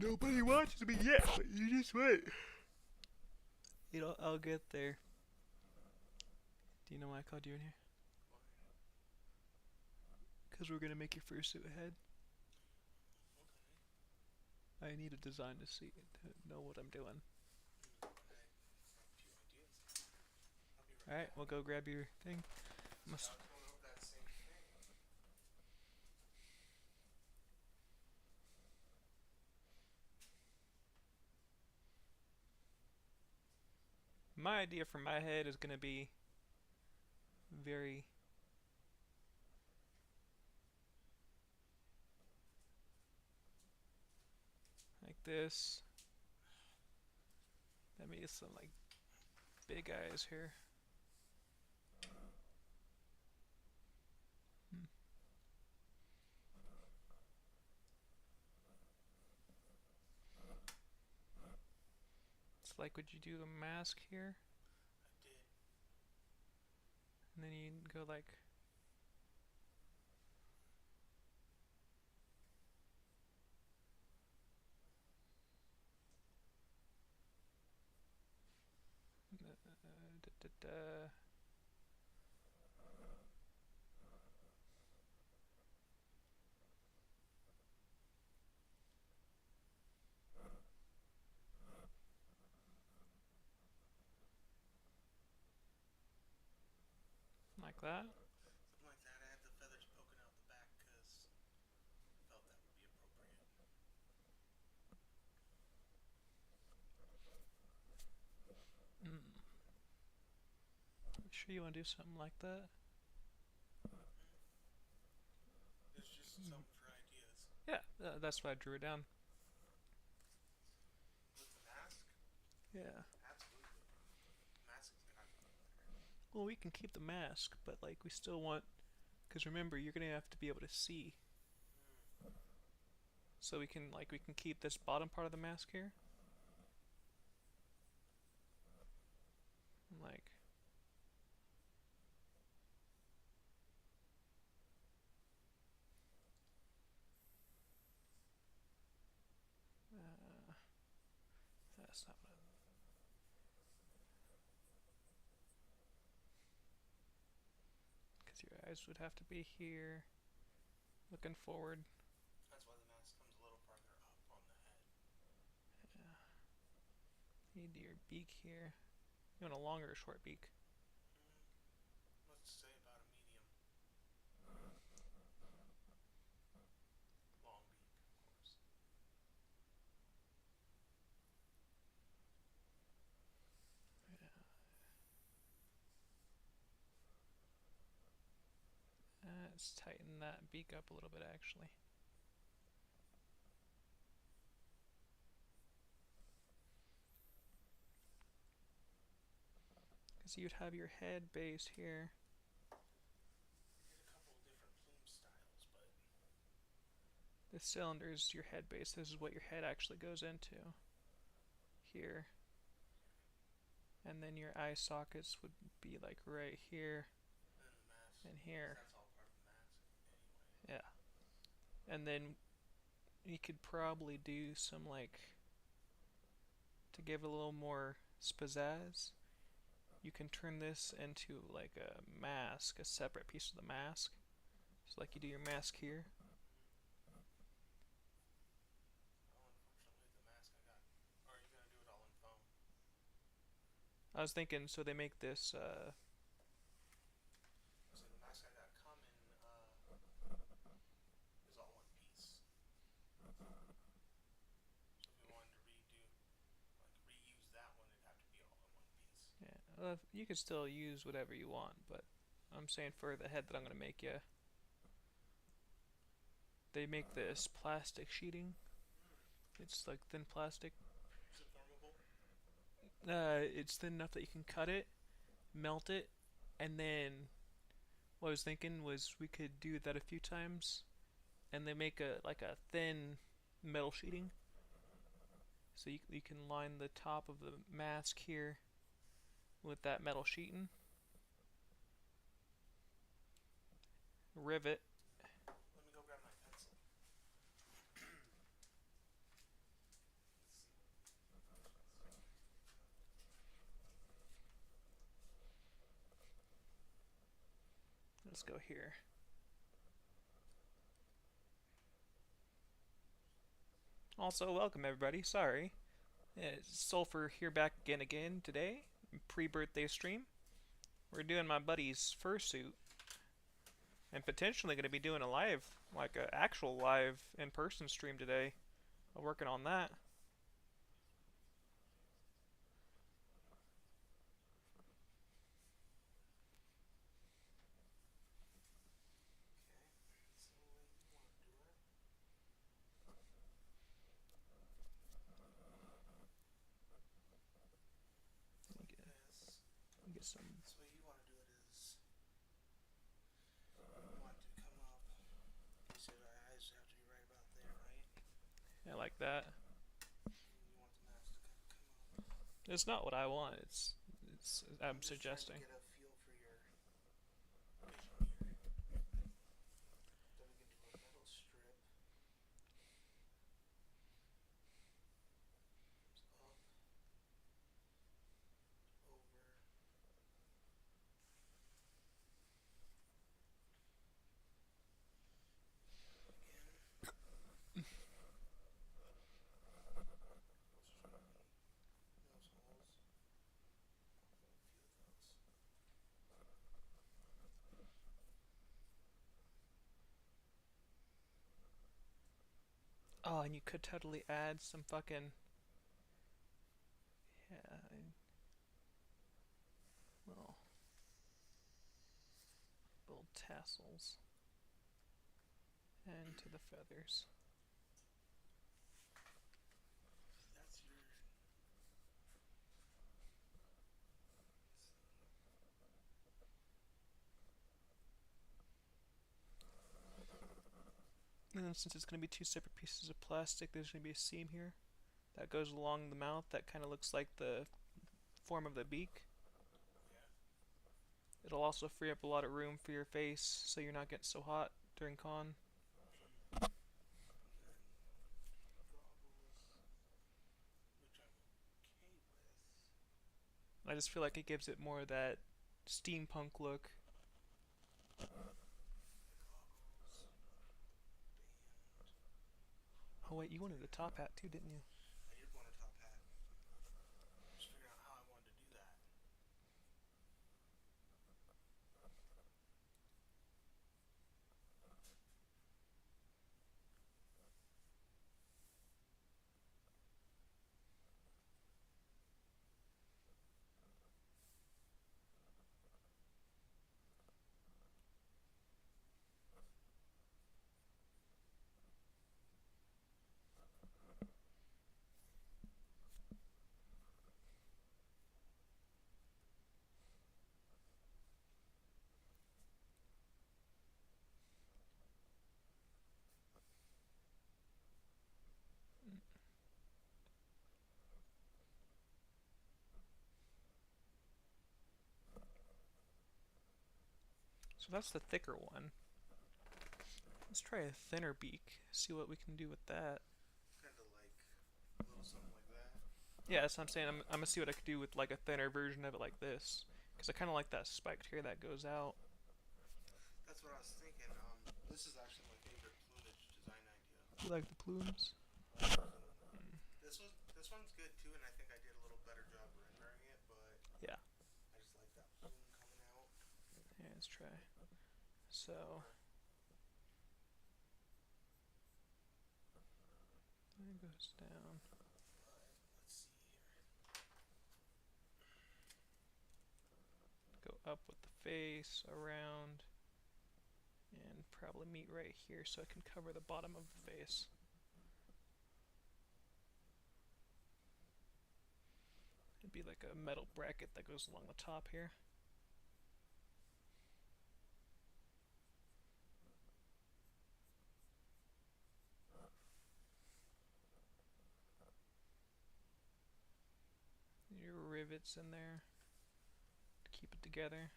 Nobody watches me yet, but you just wait. You know, I'll get there. Do you know why I called you in here? Because we're gonna make your fursuit head. I need a design to see to know what I'm doing. Alright, we'll go grab your thing. Must. My idea for my head is gonna be very like this. That means some like big eyes here. Hmm. It's like, would you do the mask here? And then you go like. Da, da, da. Like that. Something like that. I had the feathers poking out the back because I felt that would be appropriate. Mm. Sure you want to do something like that? It's just something for ideas. Yeah, that's why I drew it down. With the mask? Yeah. Absolutely. The mask has got to be up there. Well, we can keep the mask, but like we still want, because remember, you're gonna have to be able to see. So we can keep this bottom part of the mask here. Like. That's not what because your eyes would have to be here, looking forward. That's why the mask comes a little farther up on the head. Yeah. You need your beak here. You want a longer or short beak? Let's say about a medium. Long beak, of course. Let's tighten that beak up a little bit actually. Because you'd have your head base here. I did a couple of different plume styles, but The cylinder is your head base. This is what your head actually goes into. Here. And then your eye sockets would be like right here then the mask, and 'cause here. that's all part of the mask anyway. Yeah. And then you could probably do some like to give a little more spazazz. You can turn this into like a mask, a separate piece of the mask. So like you do your mask here. Oh, unfortunately, the mask I got. Or are you gonna do it all in foam? I was thinking, so they make this. So the mask I got come in is all one piece. So if we wanted to reuse that one, it'd have to be all in one piece. Yeah, you can still use whatever you want, but I'm saying for the head that I'm gonna make you, they make this plastic sheeting. It's like thin plastic. Is it formable? It's thin enough that you can cut it, melt it, and then what I was thinking was we could do that a few times, and they make a like a thin metal sheeting, so you can line the top of the mask here with that metal sheeting, rivet. Let me go grab my pencil. let's go here. Also, welcome everybody. Sorry. It's Sulfur here back again today. Pre-birthday stream. We're doing my buddy's fursuit. And potentially going to be doing a live, like an actual live in-person stream today. I'm working on that. Let me get some. So the way you want to do it is, you want it to come up. You said our eyes have to be right about there, right? I like that. And you want the mask to kind of come up. It's not what I want. I'm just suggesting. trying to get a feel for your vision here. Then we can do a metal strip. Up, over, again. Those should be nose holes. A few of those. Oh, and you could totally add some fucking. Yeah. Well. Little tassels. And to the feathers. That's your. And then since it's going to be two separate pieces of plastic, there's going to be a seam here that goes along the mouth that kind of looks like the form of the beak. Yeah. It'll also free up a lot of room for your face so you're not getting so hot during con. And then goggles, which I'm okay with. I just feel like it gives it more of that steampunk look. Goggles, band. Oh wait, you wanted a top hat too, didn't you? I did want a top hat. Just figuring out how I wanted to do that. So that's the thicker one. Let's try a thinner beak, see what we can do with that. Kind of like a little something like that. Yeah, that's what I'm saying. I'm gonna see what I could do with like a thinner version of it like this. Because I kind of like that spiked hair that goes out. That's what I was thinking. This is actually my favorite plumage design idea. You like the plumes? This one's good too, and I think I did a little better job rendering it, but Yeah. I just like that plume coming out. Yeah, let's try. So. It goes down. Let's see here. Go up with the face, around, and probably meet right here so I can cover the bottom of the face. It'd be like a metal bracket that goes along the top here. Your rivets in there to keep it together.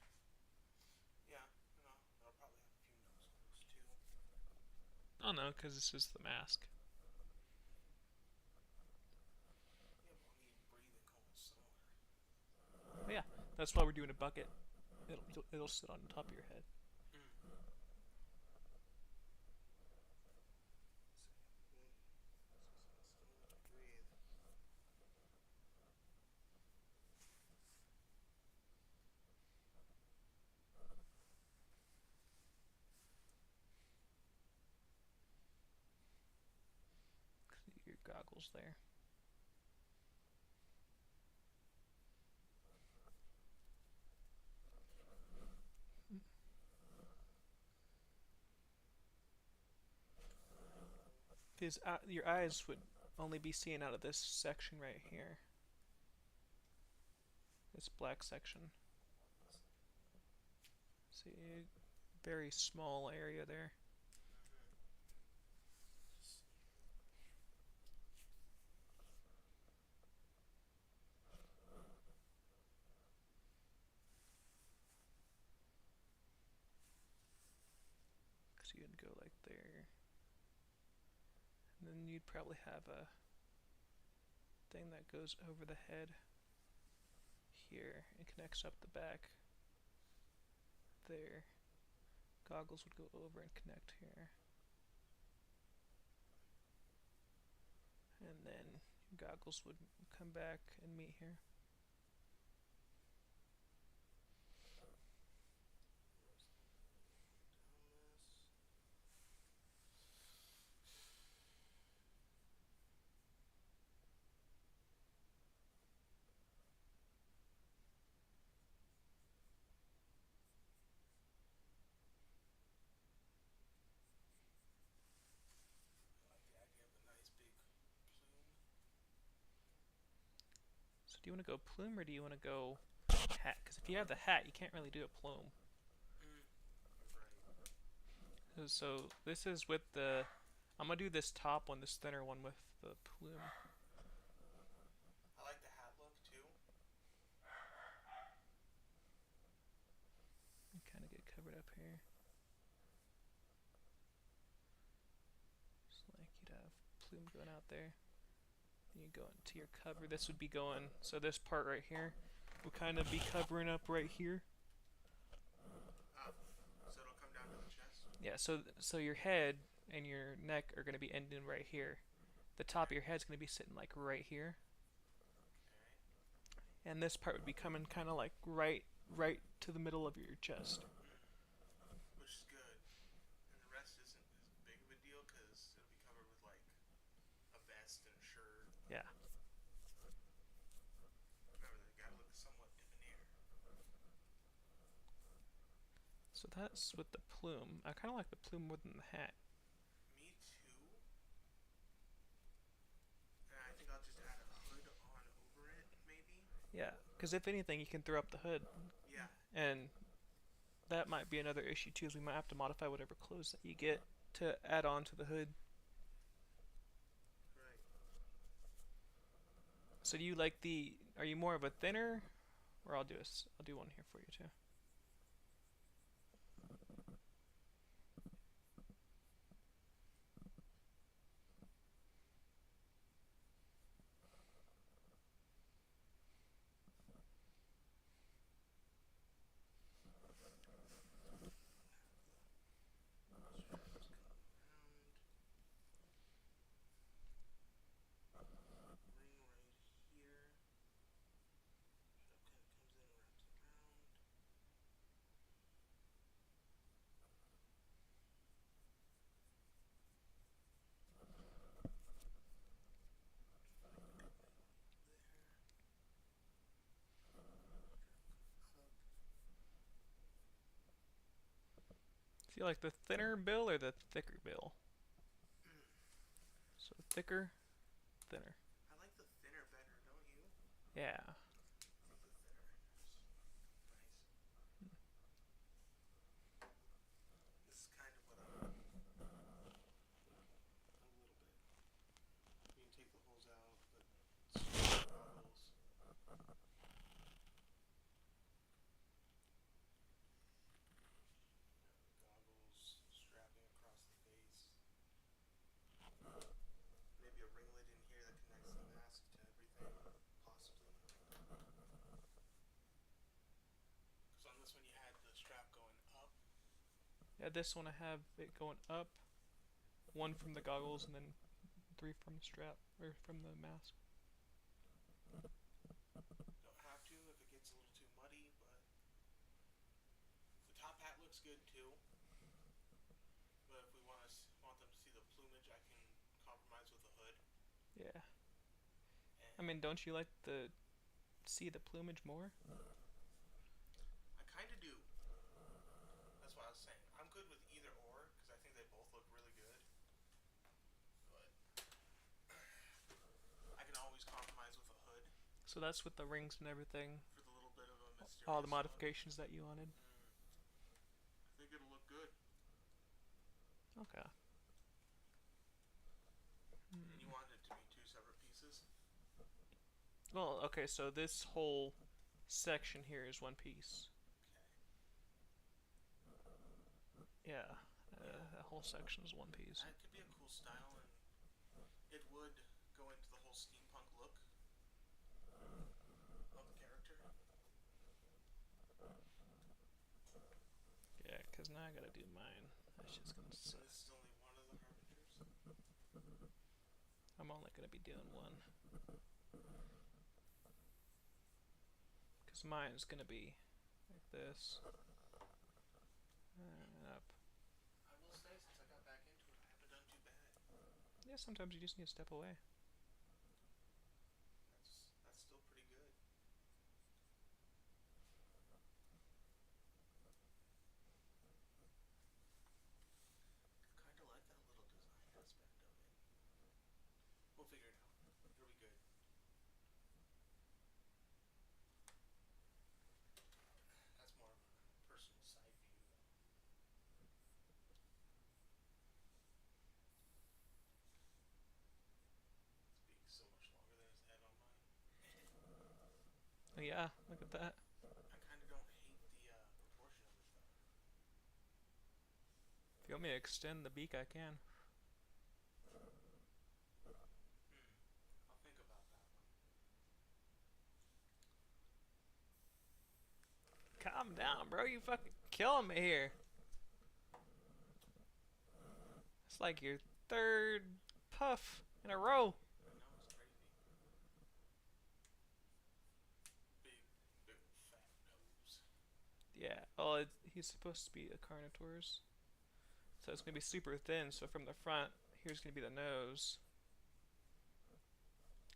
Yeah, no, I'll probably have a few nose holes too. Oh no, because this is the mask. Yeah, but I'll need breathing holes somewhere. But yeah, that's why we're doing a bucket. It'll sit on top of your head. goggles there. Because your eyes would only be seeing out of this section right here. This black section. See, very small area there. Because you'd go like there. And then you'd probably have a thing that goes over the head here and connects up the back there. Goggles would go over and connect here. And then goggles would come back and meet here. So do you want to go plume or do you want to go hat? Because if you have the hat, you can't really do a plume. Right. So this is with the. I'm gonna do this top one, this thinner one with the plume. I like the hat look too. And kind of get covered up here. Just like you'd have plume going out there. You go into your cover. This would be going. So this part right here will kind of be covering up right here. So it'll come down to the chest. Yeah. So your head and your neck are gonna be ending right here. The top of your head's gonna be sitting like right here. Okay. And this part would be coming kind of like right to the middle of your chest. Which is good. And the rest isn't as big of a deal because it'll be covered with like a vest and a shirt. Yeah. Remember, they gotta look somewhat debonair. So that's with the plume. I kind of like the plume more than the hat. Me too. And I think I'll just add a hood on over it, maybe. Yeah, because if anything, you can throw up the hood, Yeah. and that might be another issue too. Is we might have to modify whatever clothes that you get to add on to the hood. Right. So do you like the? Are you more of a thinner, or I'll do one here for you too. Ring right here. Strap kind of comes in and wraps around. Do you like the thinner bill or the thicker bill? So thicker, thinner. I like the thinner better, don't you? Yeah. I think the thinner is nice. This is kind of what I'm a little bit. You can take the holes out, but goggles. Goggles strapping across the face. Maybe a ringlet in here that connects the mask to everything, possibly. Because on this one you had the strap going up. Yeah, this one I have it going up, one from the goggles, and then three from the strap or from the mask. Don't have to if it gets a little too muddy, but the top hat looks good too. But if we want them to see the plumage, I can compromise with the hood. Yeah. I And mean, don't you like the see the plumage more? I kind of do. That's what I was saying. I'm good with either or because I think they both look really good. But I can always compromise with a hood So that's with the rings and everything. for the little bit of a All the mysterious look. modifications that you wanted. I think it'll look good. Okay. And you want it to be two separate pieces? Well, okay, so this whole section here is one piece. Okay. Yeah, Yeah. that whole section is one piece. That could be a cool style, and it would go into the whole steampunk look of the character. Yeah, because now I gotta do mine. That shit's gonna And suck. this is only one of the Harbingers. I'm only gonna be doing one. Because mine's gonna be like this. And up. I will say, since I got back into it, I haven't done too bad. Yeah, sometimes you just need to step away. That's still pretty good. I kind of like that little design aspect of it. We'll figure it out. It'll be good. That's more of a personal side view, though. It's being so much longer than his head on mine. Oh, yeah, look at that. I kind of don't hate the proportion of it, though. If you want me to extend the beak, I can. I'll think about that one. Calm down, bro. You fucking killing me here. It's like your third puff in a row. I know, it's crazy. Big, big fat nose. Yeah. Oh, he's supposed to be a Carnotaurus. So it's gonna be super thin. So from the front, here's gonna be the nose,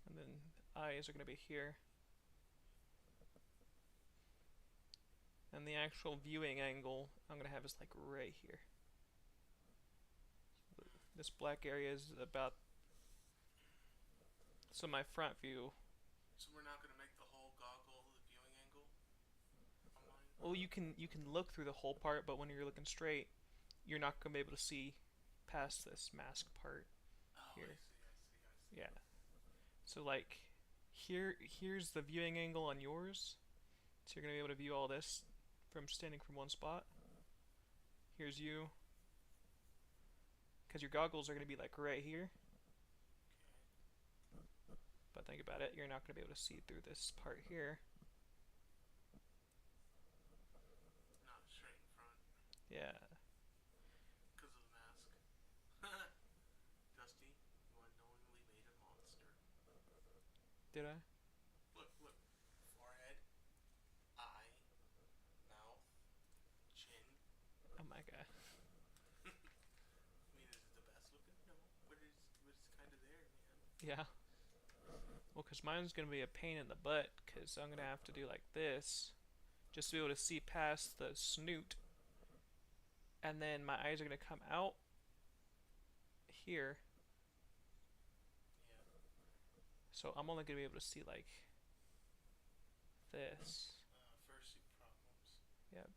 and then the eyes are gonna be here. And the actual viewing angle I'm gonna have is like right here. This black area is about. So my front view. So we're not gonna make the whole goggle the viewing angle on mine? Well, you can look through the whole part, but when you're looking straight, you're not gonna be able to see past this mask part Oh, here. I see. Yeah. So like here's the viewing angle on yours. So you're gonna be able to view all this from standing from one spot. Here's you. Because your goggles are gonna be like right here. Okay. But think about it, you're not gonna be able to see through this part here. Not straight in front. Yeah. Because of the mask. Dusty, you unknowingly made a monster. Did I? Look, look. Forehead, eye, mouth, chin. Oh my god. I mean, is it the best looking? No, but it's kind of there, man. Yeah. Well, because mine's gonna be a pain in the butt. Because I'm gonna have to do like this, just to be able to see past the snoot. And then my eyes are gonna come out here. Yeah. So I'm only gonna be able to see like this. Fursuit problems. Yep.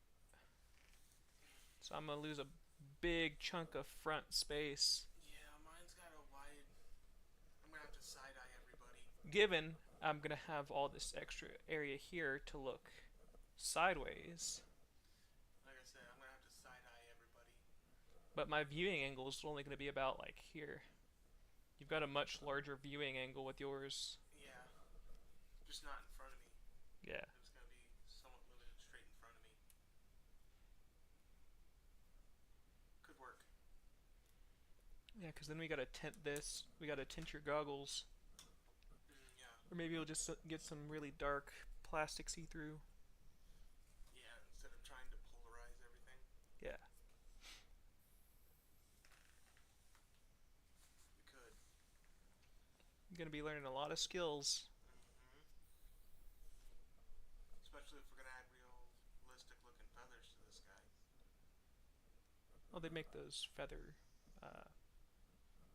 So I'm gonna lose a big chunk of front space. Yeah, mine's got a wide. I'm gonna have to side eye everybody. Given I'm gonna have all this extra area here to look sideways, Like I said, I'm gonna have to side eye everybody. but my viewing angle is only gonna be about like here. You've got a much larger viewing angle with yours. Yeah, just not in front of me. Yeah. It's gonna be somewhat limited straight in front of me. Could work. Yeah, because then we gotta tint this. We gotta tint your goggles. Yeah. Or maybe we'll just get some really dark plastic see-through. Yeah, instead of trying to polarize everything, Yeah. we could. gonna be learning a lot of skills. Mm-hmm. Especially if we're gonna add realistic looking feathers to this guy. Oh, they make those uh,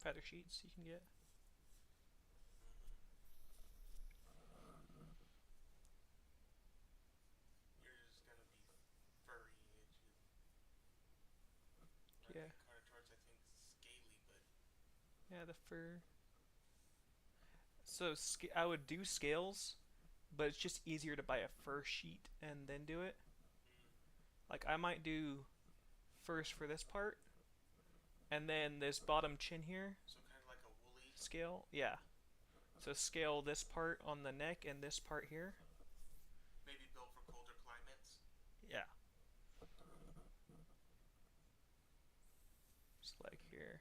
feather sheets you can get. Mm-hmm. You're just gonna be furry, itchy. Yeah, Carnotaurus, I think, scaly, but yeah, the fur. So I would do scales, but it's just easier to buy a fur sheet and then do it. Like I might do first for this part, and then this bottom chin here so kind of like a woolly, scale. Yeah. So scale this part on the neck and this part here. maybe built for colder climates. Yeah. Just like here.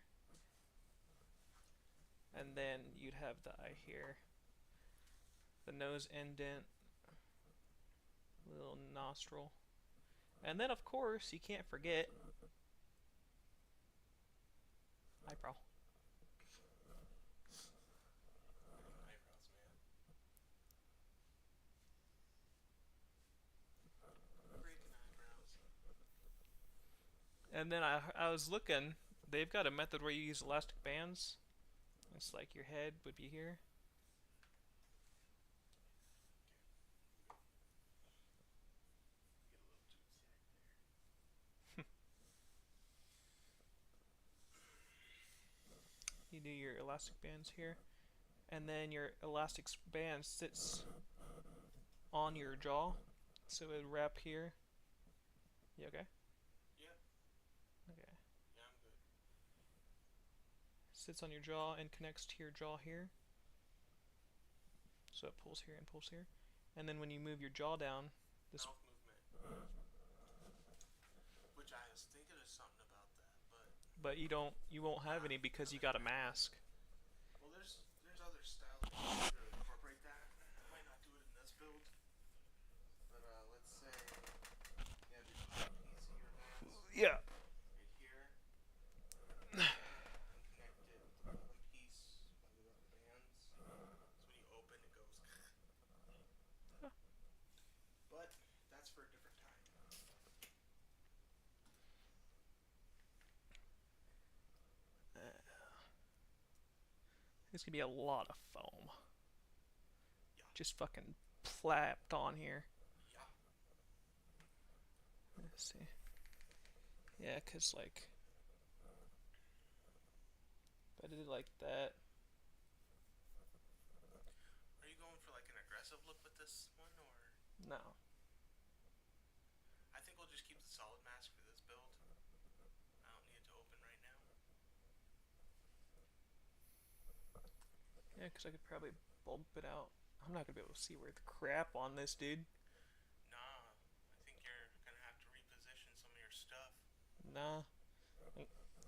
And then you'd have the eye here. The nose indent, little nostril. And then of course you can't forget eyebrow. Eyebrows, man. Freaking eyebrows. And then I was looking, they've got a method where you use elastic bands. It's like your head would be here. Get a little too excited there. You do your elastic bands here. And then your elastic band sits on your jaw. So it would wrap here. You okay? Yep. Okay. Yeah, I'm good. Sits on your jaw and connects to your jaw here. So it pulls here and pulls here. And then when you move your jaw down, this Mouth movement. Which I was thinking of something about that, but you won't have any because you got a mask. well, there's other styles to incorporate that. I might not do it in this build, but let's say you have your top piece of your bands Yeah. right here, and connect it with the bottom piece by the rubber bands. So when you open, it goes. But that's for a different time. There's gonna be a lot of foam. Yeah. Just fucking plapped on here. Yeah. Let's see. Yeah, cause like if I did it like that. Are you going for like an aggressive look with this one, or No. I think we'll just keep the solid mask for this build. I don't need it to open right now. Yeah, cause I could probably bulb it out. I'm not gonna be able to see where the crap on this, dude. Nah, I think you're gonna have to reposition some of your stuff. Nah.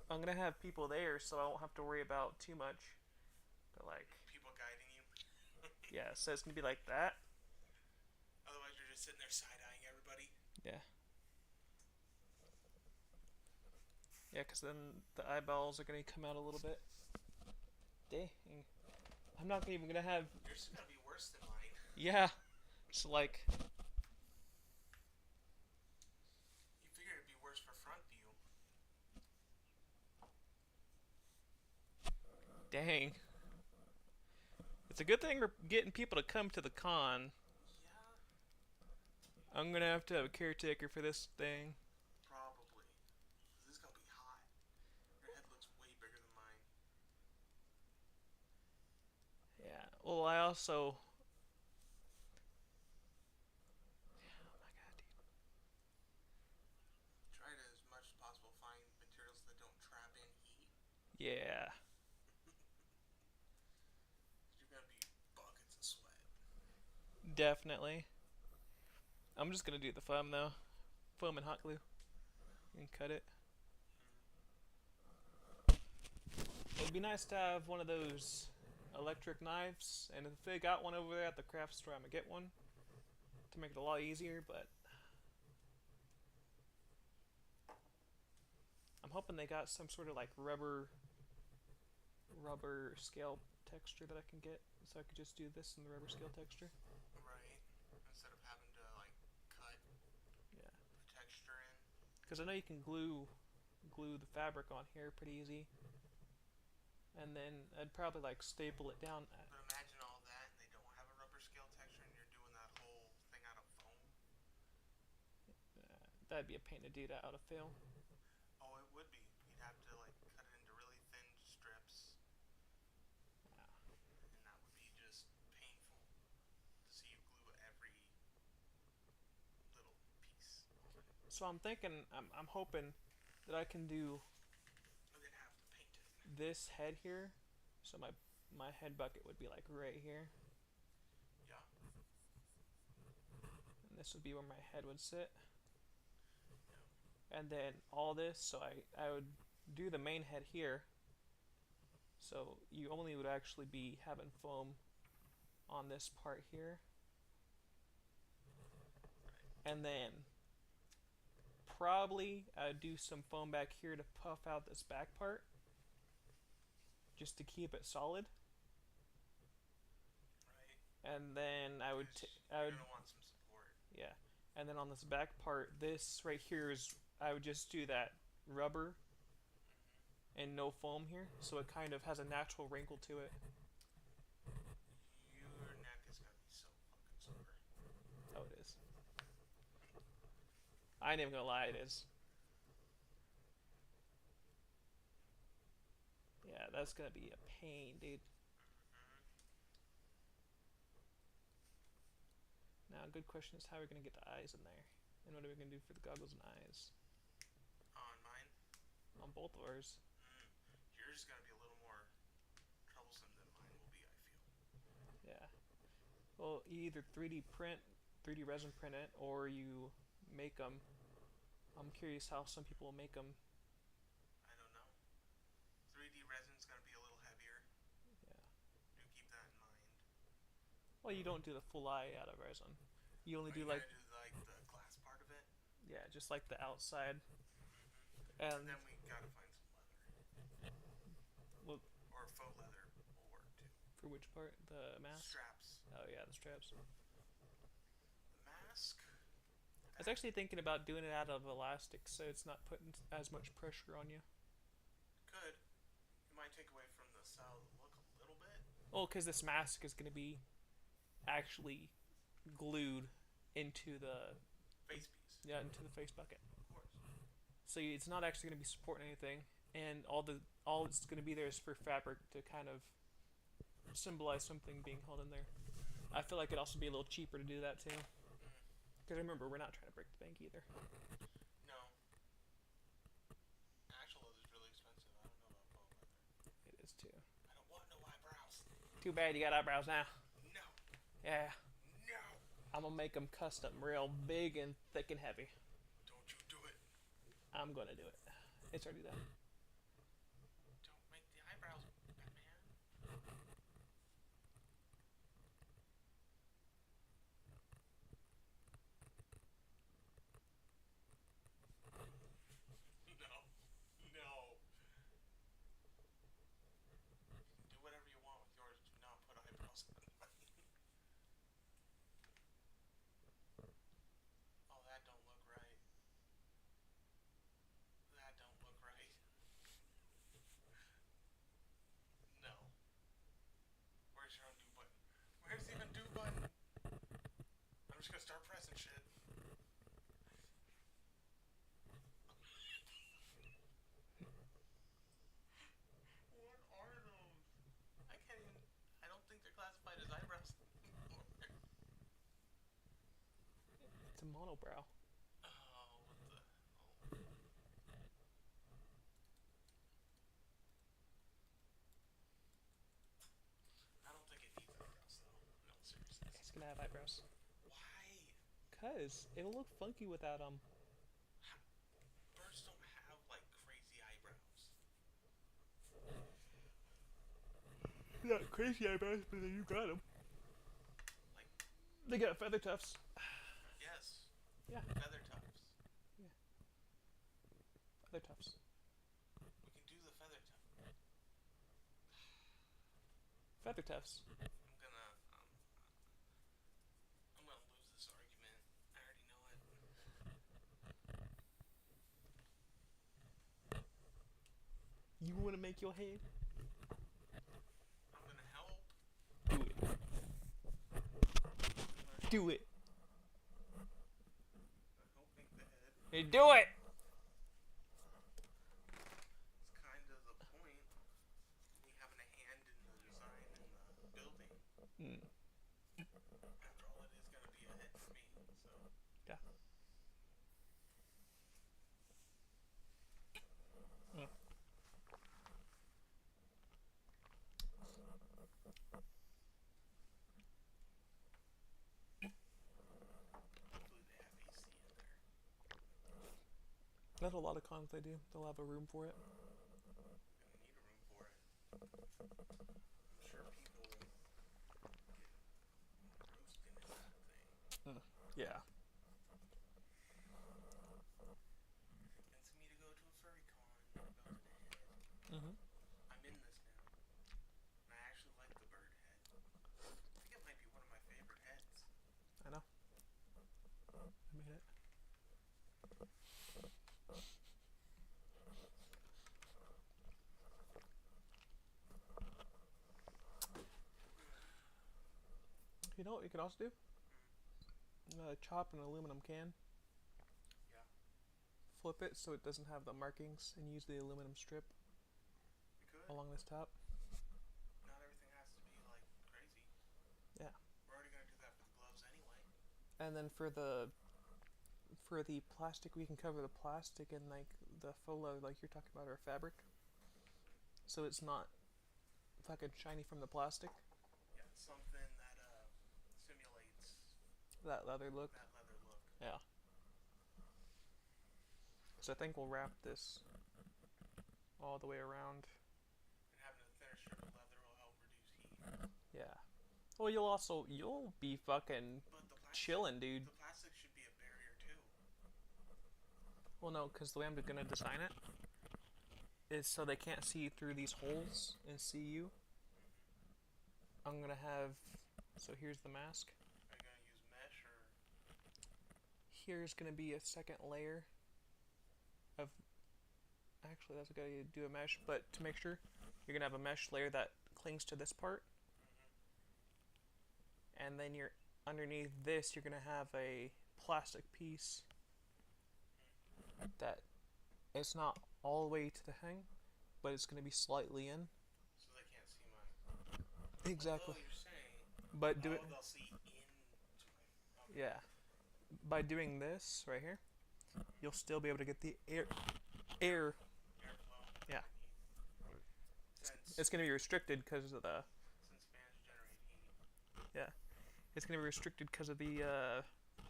I'm gonna have people there, so I won't have to worry about too much. But like, People guiding you. yeah, so it's gonna be like that. Otherwise, you're just sitting there side eyeing everybody. Yeah. Yeah, cause then the eyeballs are gonna come out a little bit. Dang. I'm not even gonna have. Yours is gonna be worse than mine. Yeah. So like, You figure it'd be worse for front view. dang. It's a good thing we're getting people to come to the con. Yeah, I'm gonna have to have a caretaker for this thing. probably. 'Cause this is gonna be hot. Your head looks way bigger than mine. Yeah. Well, I also. Oh my god, Try to, as much as possible, find materials that don't trap in heat. dude. Yeah. 'Cause you're gonna be buckets of sweat. Definitely. I'm just gonna do the foam though. Foam and hot glue. And cut it. It'd be nice to have one of those electric knives, and if they got one over there at the craft store, I'm gonna get one to make it a lot easier. But I'm hoping they got some sort of like rubber scale texture that I can get, so I could just do this in the rubber scale texture. Right. Instead of having to like cut Yeah, the texture in. because I know you can glue the fabric on here pretty easy, and then I'd probably like staple it down. But imagine all that and they don't have a rubber scale texture and you're doing that whole thing out of foam. That'd be a pain to do that out of fail. Oh, it would be. You'd have to like cut it into really thin strips, and that would be just painful to see you glue every little piece of it. So I'm thinking, I'm hoping that I can do And then have to paint it. this head here. So my head bucket would be like right here, Yeah. and this would be where my head would sit. Yeah. And then all this, so I would do the main head here. So you only would actually be having foam on this part here. And then probably I'd do some foam back here to puff out this back part, just to keep it solid. Right. And then I would, You're gonna want some support. yeah. And then on this back part, this right here is, I would just do that rubber and no foam here, so it kind of has a natural wrinkle to it. Your neck is gonna be so fucking sore. Oh, it is. I ain't even gonna lie, it is. Yeah, that's gonna be a pain, dude. Now, a good question is how we're gonna get the eyes in there, and what are we gonna do for the goggles and eyes On mine, on both of ours? yours is gonna be a little more troublesome than mine will be. I feel. Yeah. Well, you either 3D print, 3D resin print it, or you make them. I'm curious how some people make them. I don't know. 3D resin's gonna be a little heavier. Yeah. Do keep that in mind. Well, you don't do the full eye out of resin. You only Are do you like, gonna do like the glass part of it? yeah, just like the outside. And And then we gotta find some leather. well, Or faux leather will work too. for which part? The mask. Straps. Oh yeah, the straps. The mask. I was actually thinking about doing it out of elastic, so it's not putting as much pressure on you. Could. It might take away from the style of the look a little bit. Well, because this mask is going to be actually glued into the Face piece. into the face bucket, Of course. so it's not actually going to be supporting anything, and all it's going to be there is for fabric to kind of symbolize something being held in there. I feel like it'd also be a little cheaper to do that too, because remember, we're not trying to break the bank either. No. Actual leather's really expensive. I don't know about faux leather. It is too. I don't want no eyebrows. Too bad you got eyebrows now. No. Yeah, No. I'm gonna make them custom, real big and thick and heavy. Don't you do it. I'm gonna do it. It's already done. Don't make the eyebrows, Batman. No. No. Do whatever you want with yours. Do not put eyebrows on mine. Oh, that don't look right. That don't look right. No. Where's your undo button? Where's the undo button? I'm just gonna start pressing shit. What are those? I can't even. I don't think they're classified as eyebrows anymore. It's a monobrow. Oh, what the? Oh. I don't think it needs eyebrows though. No, seriously. It's gonna have eyebrows. Why? Cause it'll look funky without them. Birds don't have like crazy eyebrows. Not crazy eyebrows, but you got them. Like, They got feather tufts. yes, Yeah, feather tufts. feather tufts. We can do the feather tuft. Feather tufts. I'm gonna lose this argument. I already know it. You want to make your head? I'm gonna help. Do it. Do it. I help make the head. Hey, do it. It's kind of the point. Me having a hand in the design and the building. Mm. After all, it is gonna be a head for me. So. Yeah. Mm. Hopefully they have AC in there. That's a lot of cons they do. They'll have a room for it. Gonna need a room for it. I'm sure people get roasting in that thing. Yeah. Convincing me to go to a furry con and build a head. Mm-hmm. I'm in this now. And I actually like the bird head. I think it might be one of my favorite heads. I know. I made it. You know what you could also do? Chop an aluminum can, Yeah. flip it so it doesn't have the markings, and use the aluminum strip We could. along this top. Not everything has to be like crazy. Yeah. We're already gonna do that for the gloves anyway. And then for the plastic, we can cover the plastic in like the faux leather, like you're talking about, or fabric, so it's not fucking shiny from the plastic. Yeah, something that simulates That leather look. that leather look. Yeah. So I think we'll wrap this all the way around. And having a thinner strip of leather will help reduce heat. Yeah. Well, you'll be fucking But the plastic, chilling, dude. the plastic should be a barrier too. Well, no, because the way I'm gonna design it is so they can't see through these holes and see you. I'm gonna have. So here's the mask. Are you gonna use mesh or? Here's gonna be a second layer of. Actually, that's a good idea to do a mesh, but to make sure, you're gonna have a mesh layer that clings to this part, and then you're underneath this. You're gonna have a plastic piece that it's not all the way to the hang, but it's gonna be slightly in. So they can't see mine. Exactly. Although you're saying. But do it. They'll see into my. Okay. Yeah. By doing this right here, you'll still be able to get the air. Airflow. Yeah. Since It's gonna be restricted because of the. since fans generate heat. Yeah. It's gonna be restricted because of the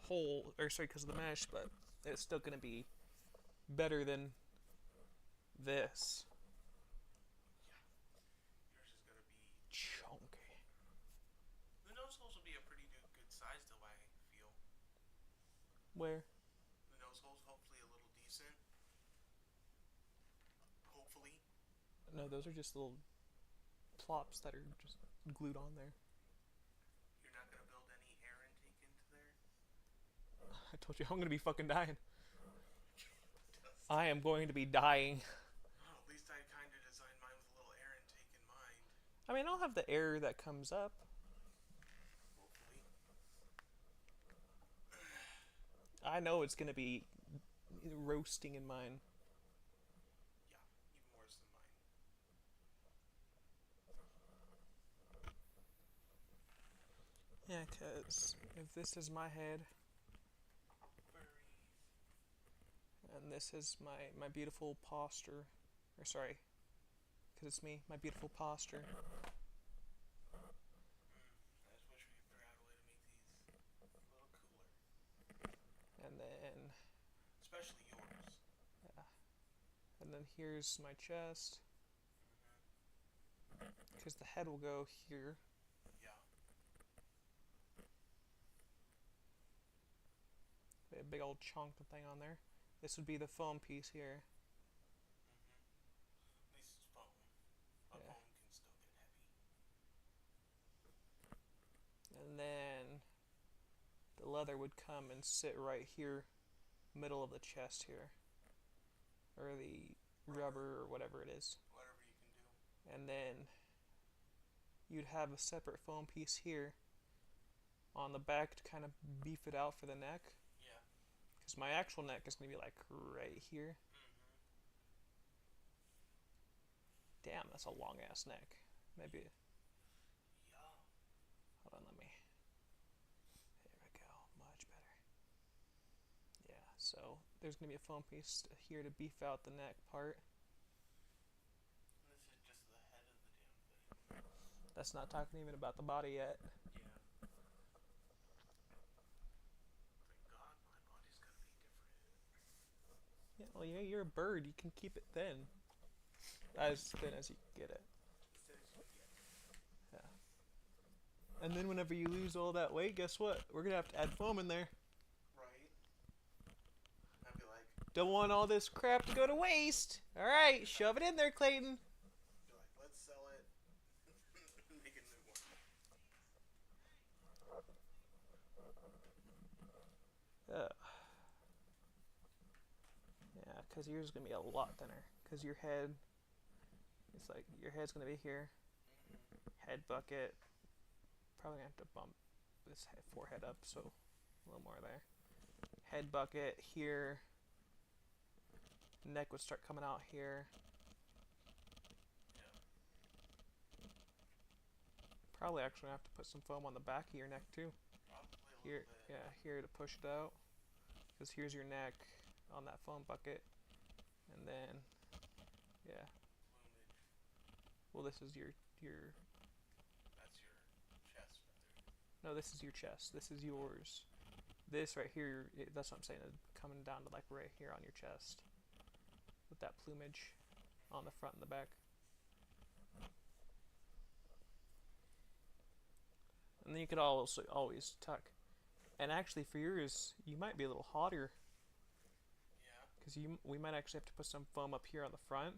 hole, or sorry, because of the mesh, but it's still gonna be better than this. Yours is gonna be. Chunky. The nose holes will be a pretty good size though, I feel. Where? The nose holes hopefully a little decent. Hopefully. No, those are just little plops that are just glued on there. You're not gonna build any air intake into there? I told you I'm gonna be fucking dying. I am going to be dying. Oh, at least I kinda designed mine with a little air intake in mind. I mean, I'll have the air that comes up. Hopefully. I know it's gonna be roasting in mine. Yeah, even worse than mine. Yeah, cause if this is my head Very. and this is my beautiful posture, or sorry, cause it's me, my beautiful posture. I just wish we figured out a way to make these a little cooler. And then, Especially yours. yeah. And then here's my chest, cause the head will go here. Yeah. A big old chunk of thing on there. This would be the foam piece here. At least it's foam. A Yeah. foam can still get heavy. leather would come and sit right here, middle of the chest here, or the rubber or whatever it is. Whatever you can do. And then you'd have a separate foam piece here on the back to kind of beef it out for the neck. Yeah. Because my actual neck is going to be like right here. Damn, that's a long ass neck. Maybe. Yeah. Hold on, let me. There we go. Much better. Yeah, so there's going to be a foam piece here to beef out the neck part. And this is just the head of the damn thing. That's not talking even about the body yet. Yeah. Thank God my body's gonna be different. Yeah, well, yeah, you're a bird. You can keep it thin. As thin as you can get it. Yeah. And then whenever you lose all that weight, guess what? We're going to have to add foam in there. Right? I'd be like, Don't want all this crap to go to waste. Alright, shove it in there, Clayton. let's sell it. Make a new one. Yeah, because yours is going to be a lot thinner. Because your head, it's like, your head's going to be here. Head bucket. Probably going to have to bump this forehead up, so a little more there. Head bucket here. Neck would start coming out here. Yeah. Probably actually have to put some foam on the back of your neck too. Probably a Here, little bit. yeah, here to push it out. Because here's your neck on that foam bucket, and then, yeah. Plumage. Well, this is your. That's your chest feather. No, this is your chest. This is yours. This right here, that's what I'm saying. Coming down to like right here on your chest, with that plumage on the front and the back. And then you could also always tuck. And actually, for yours, you might be a little hotter. Yeah. Because we might actually have to put some foam up here on the front.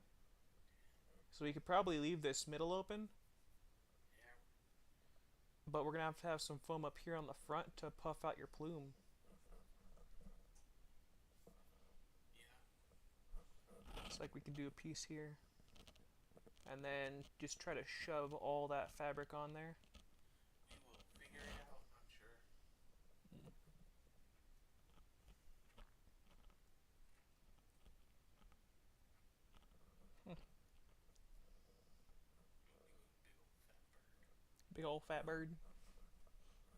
So we could probably leave this middle open. Yeah. But we're going to have some foam up here on the front to puff out your plume. Yeah. It's like we could do a piece here. And then just try to shove all that fabric on there. We will figure it out, I'm sure. Big old fat bird.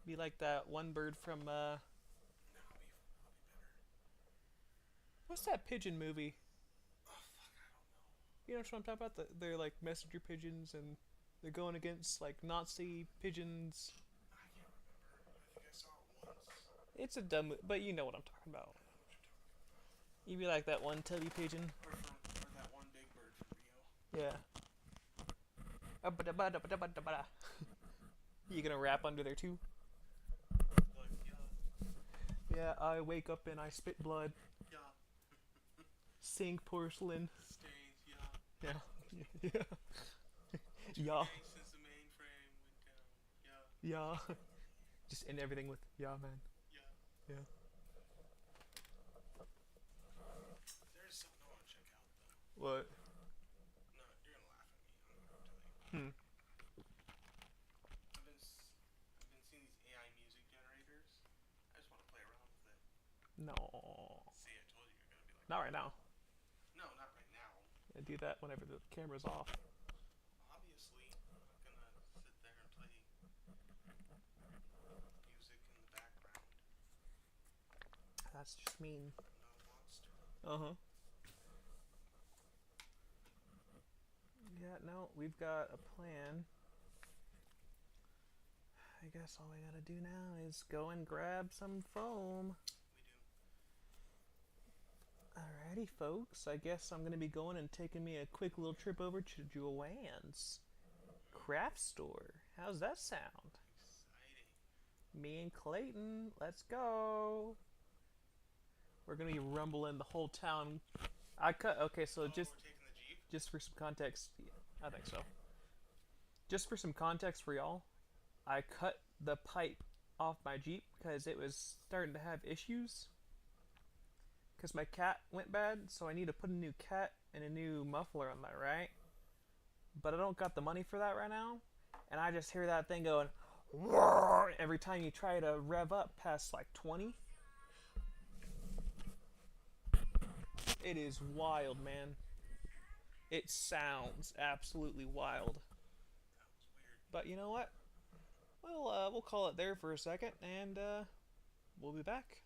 Be like that one bird from, No, I'll be better. what's that pigeon movie? Oh, fuck, I don't know. You know what I'm talking about? They're like messenger pigeons and they're going against like Nazi pigeons. I can't remember. I think I saw it once. It's a dumb, but you know what I'm talking about. I know what you're talking about. You'd be like that one tubby pigeon. Or that one big bird from Rio. Yeah. You gonna rap under there too? Like, Yeah, I wake up and I spit blood, yeah, sink porcelain. stains, Yeah. Yeah. Yeah. Since the mainframe went down, Yeah. Just end everything with yeah, man. yeah. Yeah. There's something I want to check out, though. What? No, you're gonna laugh at me. I'm gonna tell you. I've been seeing these AI music generators. I just want to play around with it. No. See, I told you you're gonna be like, Not right now. no, not right now. I do that whenever the camera's off. Obviously, I'm not gonna sit there and play music in the background. That's just mean. I'm not a monster. Uh-huh. Yeah, no, we've got a plan. I guess all we gotta do now is go and grab some foam. We do. Alrighty, folks. I guess I'm gonna be going and taking me a quick little trip over to Joanne's craft store. How's that sound? Exciting. Me and Clayton, let's go. We're gonna be rumbling the whole town. Okay, so Oh, just we're taking the Jeep? just for some context, yeah, I think so. Just for some context for y'all, I cut the pipe off my Jeep because it was starting to have issues. Because my cat went bad, so I need to put a new cat and a new muffler on that, right? But I don't got the money for that right now. And I just hear that thing going every time you try to rev up past like 20. It is wild, man. It sounds absolutely wild. That was weird. But you know what? We'll call it there for a second, and we'll be back.